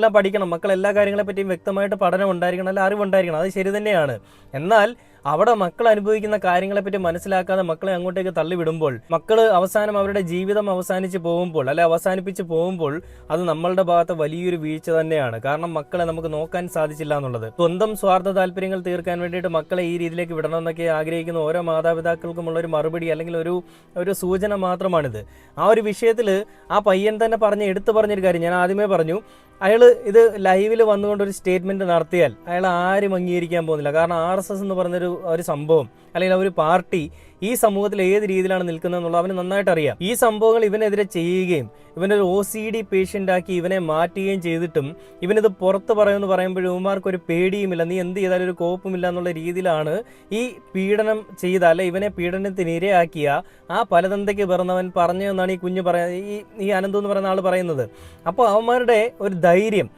എല്ലാം പഠിക്കണം, മക്കൾ എല്ലാ കാര്യങ്ങളെ പറ്റിയും വ്യക്തമായിട്ട് പഠനം ഉണ്ടായിരിക്കണം, അല്ല അറിവുണ്ടായിരിക്കണം. അത് ശരി തന്നെയാണ്. എന്നാൽ അവിടെ മക്കൾ അനുഭവിക്കുന്ന കാര്യങ്ങളെപ്പറ്റി മനസ്സിലാക്കാതെ മക്കളെ അങ്ങോട്ടേക്ക് തള്ളിവിടുമ്പോൾ, മക്കൾ അവസാനം അവരുടെ ജീവിതം അവസാനിച്ച് പോകുമ്പോൾ, അല്ലെ അവസാനിപ്പിച്ച് പോകുമ്പോൾ, അത് നമ്മളുടെ ഭാഗത്ത് വലിയൊരു വീഴ്ച തന്നെയാണ്. കാരണം മക്കളെ നമുക്ക് നോക്കാൻ സാധിച്ചില്ല എന്നുള്ളത്. സ്വന്തം സ്വാർത്ഥ താല്പര്യങ്ങൾ തീർക്കാൻ വേണ്ടിയിട്ട് മക്കളെ ഈ രീതിയിലേക്ക് വിടണമെന്നൊക്കെ ആഗ്രഹിക്കുന്ന ഓരോ മാതാപിതാക്കൾക്കുമുള്ള ഒരു മറുപടി അല്ലെങ്കിൽ ഒരു സൂചന മാത്രമാണിത്. ആ ഒരു വിഷയത്തിൽ ആ പയ്യൻ തന്നെ എടുത്തു പറഞ്ഞൊരു കാര്യം ഞാൻ ആദ്യമേ പറഞ്ഞു. അയാൾ ഇത് ലൈവിൽ വന്നുകൊണ്ട് ഒരു സ്റ്റേറ്റ്മെന്റ് നടത്തിയാൽ അയാൾ ആരും അംഗീകരിക്കാൻ പോകുന്നില്ല. കാരണം RSS എന്ന് പറഞ്ഞൊരു സംഭവം അല്ലെങ്കിൽ ഒരു പാർട്ടി ഈ സമൂഹത്തിൽ ഏത് രീതിയിലാണ് നിൽക്കുന്നത് എന്നുള്ളത് അവന് നന്നായിട്ട് അറിയാം. ഈ സംഭവങ്ങൾ ഇവനെതിരെ ചെയ്യുകയും ഇവനൊരു OCD പേഷ്യൻ്റ് ആക്കി ഇവനെ മാറ്റുകയും ചെയ്തിട്ടും ഇവനിത് പുറത്ത് പറയുമെന്ന് പറയുമ്പോൾ ഇവന്മാർക്കൊരു പേടിയുമില്ല, നീ എന്ത് ചെയ്താലും ഒരു കോപ്പുമില്ല എന്നുള്ള രീതിയിലാണ് ഈ പീഡനം ചെയ്ത, അല്ലെ ഇവനെ പീഡനത്തിന് ഇരയാക്കിയ ആ പലതന്തയ്ക്ക് പിറന്നവൻ പറഞ്ഞതെന്നാണ് ഈ കുഞ്ഞ് ഈ അനന്തു എന്ന് പറയുന്ന ആൾ പറയുന്നത്. അപ്പോൾ അവന്മാരുടെ ഒരു ധൈര്യം,